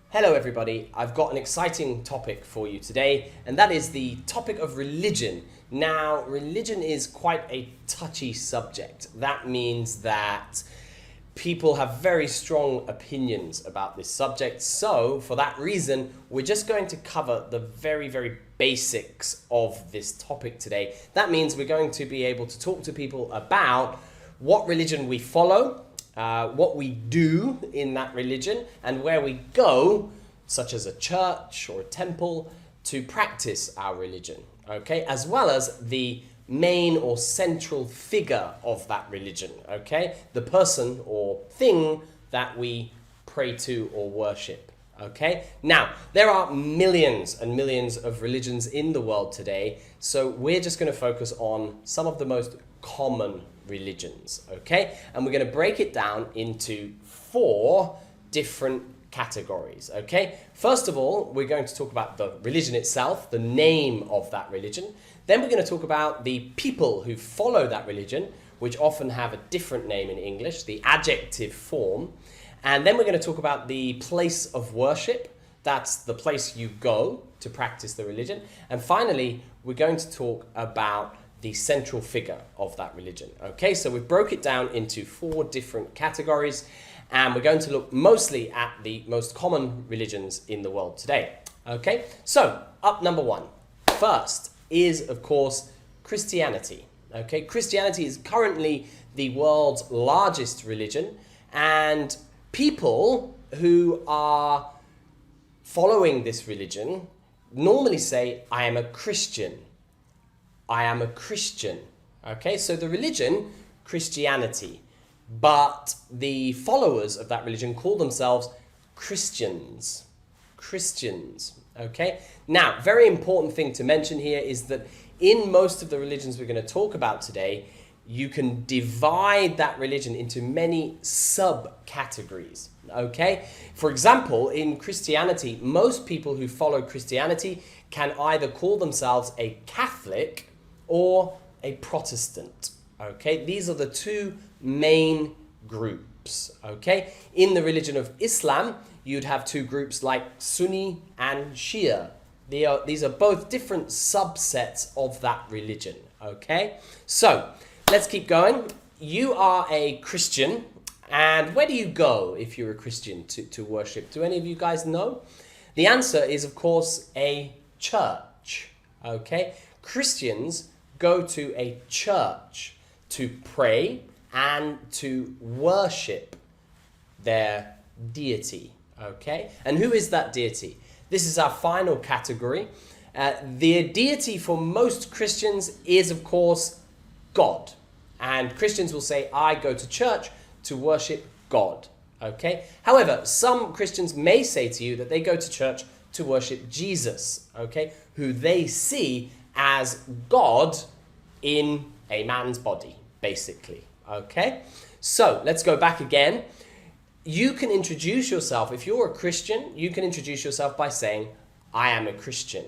Hello everybody, I've got an exciting topic for you today, and that is the topic of religion. Now, religion is quite a touchy subject. That means that people have very strong opinions about this subject, so for that reason, we're just going to cover the very basics of this topic today. That means we're going to be able to talk to people about what religion we follow, what we do in that religion, and where we go, such as a church or a temple, to practice our religion, okay? As well as the main or central figure of that religion, okay? The person or thing that we pray to or worship, okay? Now, there are millions and millions of religions in the world today, so we're just going to focus on some of the most common religions, okay? And we're going to break it down into 4 different categories, okay? First of all, we're going to talk about the religion itself, the name of that religion. Then we're going to talk about the people who follow that religion, which often have a different name in English, the adjective form. And then we're going to talk about the place of worship. That's the place you go to practice the religion. And finally, we're going to talk about the central figure of that religion. Okay, so we broke it down into 4 different categories, and we're going to look mostly at the most common religions in the world today. Okay, so up number 1. First is, of course, Christianity. Okay, Christianity is currently the world's largest religion, and people who are following this religion normally say, I am a Christian. I am a Christian. Okay, so the religion, Christianity, but the followers of that religion call themselves Christians. Christians, okay? Now, very important thing to mention here is that in most of the religions we're going to talk about today, you can divide that religion into many subcategories, okay? For example, in Christianity, most people who follow Christianity can either call themselves a Catholic or a Protestant, okay? These are the 2 main groups, okay? In the religion of Islam, you'd have 2 groups like Sunni and Shia. These are both different subsets of that religion, okay? So, let's keep going. You are a Christian, and where do you go if you're a Christian to worship? Do any of you guys know? The answer is, of course, a church, okay? Christians go to a church to pray and to worship their deity, okay? And who is that deity? This is our final category. The deity for most Christians is, of course, God. And Christians will say, I go to church to worship God, okay? However, some Christians may say to you that they go to church to worship Jesus, okay? Who they see as God in a man's body, basically, okay? So, let's go back again. You can introduce yourself, if you're a Christian, you can introduce yourself by saying, I am a Christian.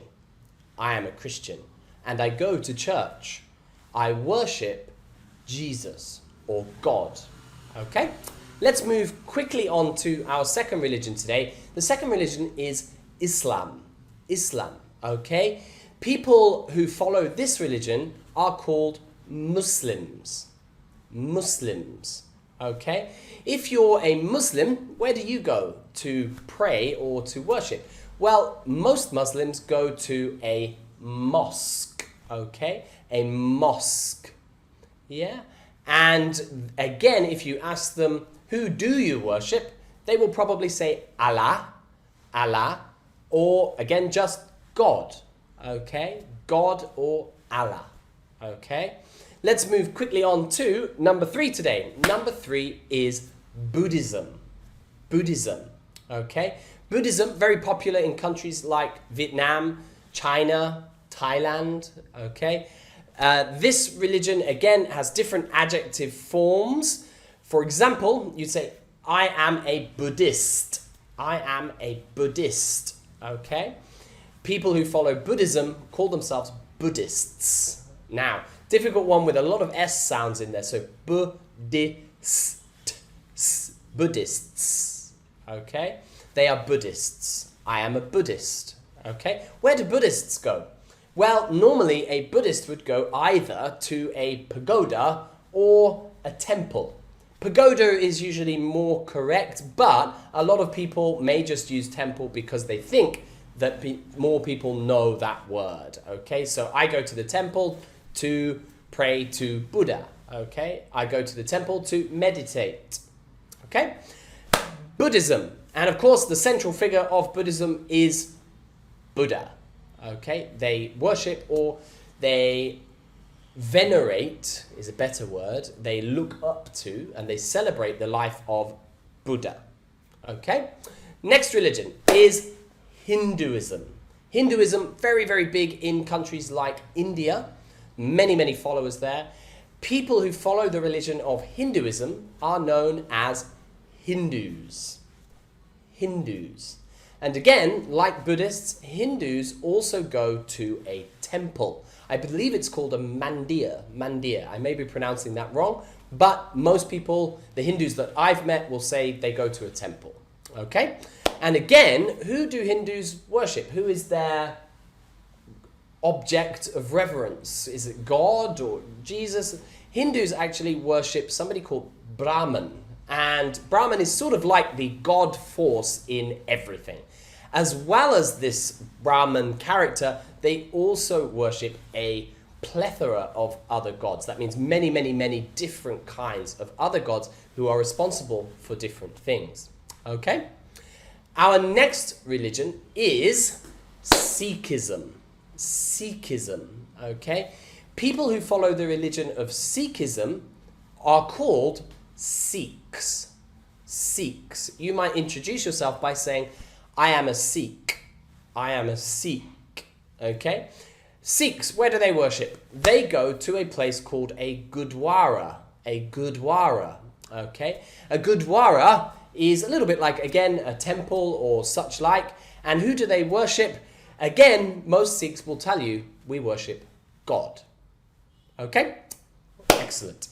I am a Christian. And I go to church. I worship Jesus or God, okay? Let's move quickly on to our second religion today. The second religion is Islam. Islam, okay? People who follow this religion are called Muslims. Muslims, okay? If you're a Muslim, where do you go to pray or to worship? Well, most Muslims go to a mosque, okay? A mosque, yeah? And again, if you ask them, who do you worship? They will probably say Allah, Allah, or again, just God, okay? God or Allah, okay? Let's move quickly on to number 3 today. Number 3 is Buddhism. Buddhism, okay? Buddhism, very popular in countries like Vietnam, China, Thailand, okay? This religion, again, has different adjective forms. For example, you'd say, I am a Buddhist. I am a Buddhist, okay? People who follow Buddhism call themselves Buddhists. Now, difficult one with a lot of S sounds in there. So, Buddhists, okay? they are Buddhists. I am a Buddhist. Okay? Where do Buddhists go? Well, normally a Buddhist would go either to a pagoda or a temple. Pagoda is usually more correct, but a lot of people may just use temple because they think that more people know that word. Okay? So I go to the temple to pray to Buddha. Okay? I go to the temple to meditate. Okay? Buddhism. And of course, the central figure of Buddhism is Buddha. Okay? They worship, or they venerate is a better word. They look up to and they celebrate the life of Buddha. Okay? Next religion is Hinduism. Hinduism, very, very big in countries like India. Many, many followers there. People who follow the religion of Hinduism are known as Hindus. Hindus. And again, like Buddhists, Hindus also go to a temple. I believe it's called a mandir. Mandir. I may be pronouncing that wrong, but most people, the Hindus that I've met, will say they go to a temple. Okay? And again, who do Hindus worship? Who is their object of reverence? Is it God or Jesus? Hindus actually worship somebody called Brahman. And Brahman is sort of like the God force in everything. As well as this Brahman character, they also worship a plethora of other gods. That means many, many, many different kinds of other gods who are responsible for different things. Okay? Our next religion is Sikhism. Sikhism. Okay? People who follow the religion of Sikhism are called Sikhs. Sikhs. You might introduce yourself by saying, I am a Sikh. I am a Sikh. Okay? Sikhs, where do they worship? They go to a place called a Gurdwara. A Gurdwara. Okay? A Gurdwara is a little bit like, again, a temple or such like. And who do they worship? Again, most Sikhs will tell you, we worship God. Okay? Excellent.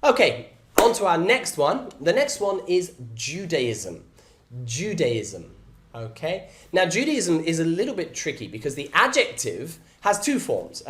Okay, on to our next one. The next one is Judaism. Judaism. Okay? Now, Judaism is a little bit tricky because the adjective has two forms.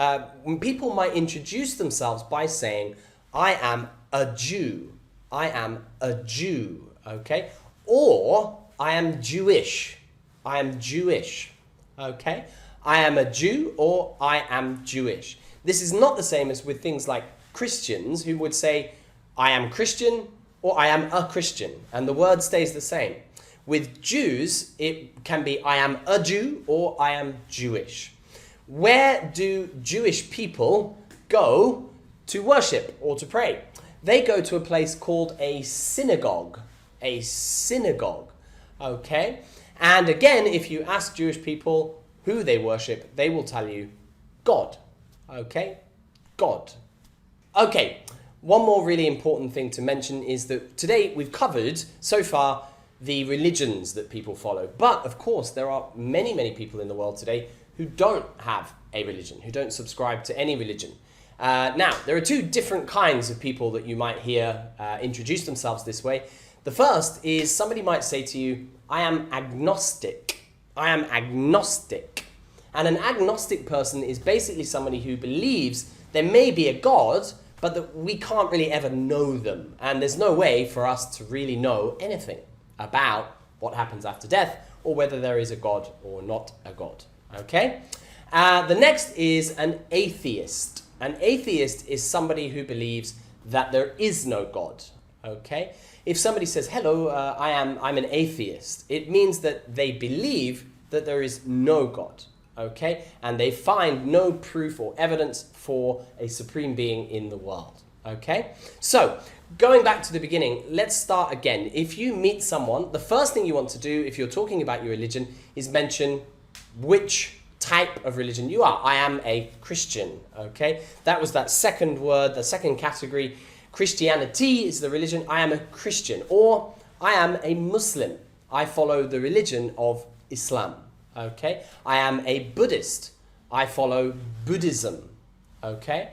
People might introduce themselves by saying, I am a Jew. I am a Jew. Okay? Or, I am Jewish. I am Jewish. Okay? I am a Jew or I am Jewish. This is not the same as with things like Christians who would say, I am Christian or I am a Christian. And the word stays the same. With Jews, it can be I am a Jew or I am Jewish. Where do Jewish people go to worship or to pray? They go to a place called a synagogue. A synagogue. Okay? And again, if you ask Jewish people who they worship, they will tell you God. Okay? God. Okay, one more really important thing to mention is that today we've covered, so far, the religions that people follow. But, of course, there are many, many people in the world today who don't have a religion, who don't subscribe to any religion. Now, there are two different kinds of people that you might hear introduce themselves this way. The first is somebody might say to you, I am agnostic. I am agnostic. And an agnostic person is basically somebody who believes there may be a God, but that we can't really ever know them. And there's no way for us to really know anything about what happens after death or whether there is a God or not a God. Okay? The next is an atheist. An atheist is somebody who believes that there is no God. Okay? If somebody says, hello, I'm an atheist, it means that they believe that there is no God. Okay? And they find no proof or evidence for a supreme being in the world. Okay? So, going back to the beginning, let's start again. If you meet someone, the first thing you want to do if you're talking about your religion is mention which type of religion you are. I am a Christian. Okay? That was that second word, the second category. Christianity is the religion. I am a Christian. Or I am a Muslim. I follow the religion of Islam. Okay? I am a Buddhist. I follow Buddhism. Okay?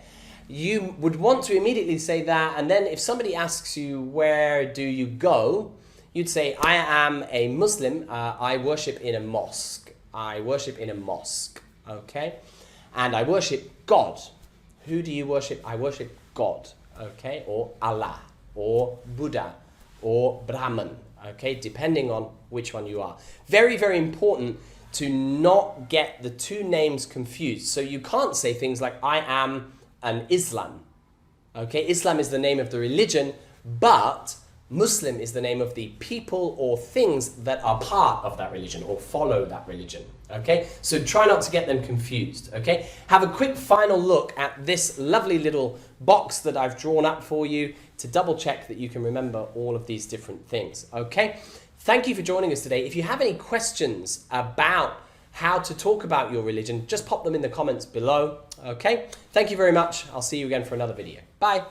You would want to immediately say that, and then if somebody asks you, where do you go? you'd say, I am a Muslim, I worship in a mosque. I worship in a mosque, okay? And I worship God. Who do you worship? I worship God, okay? Or Allah, or Buddha, or Brahman, okay? Depending on which one you are. Very, very important to not get the two names confused. So you can't say things like, I am an Islam, okay? Islam is the name of the religion, but Muslim is the name of the people or things that are part of that religion or follow that religion, okay? So try not to get them confused, okay? Have a quick final look at this lovely little box that I've drawn up for you to double check that you can remember all of these different things, okay? Thank you for joining us today. If you have any questions about how to talk about your religion, just pop them in the comments below, okay? Thank you very much. I'll see you again for another video. Bye.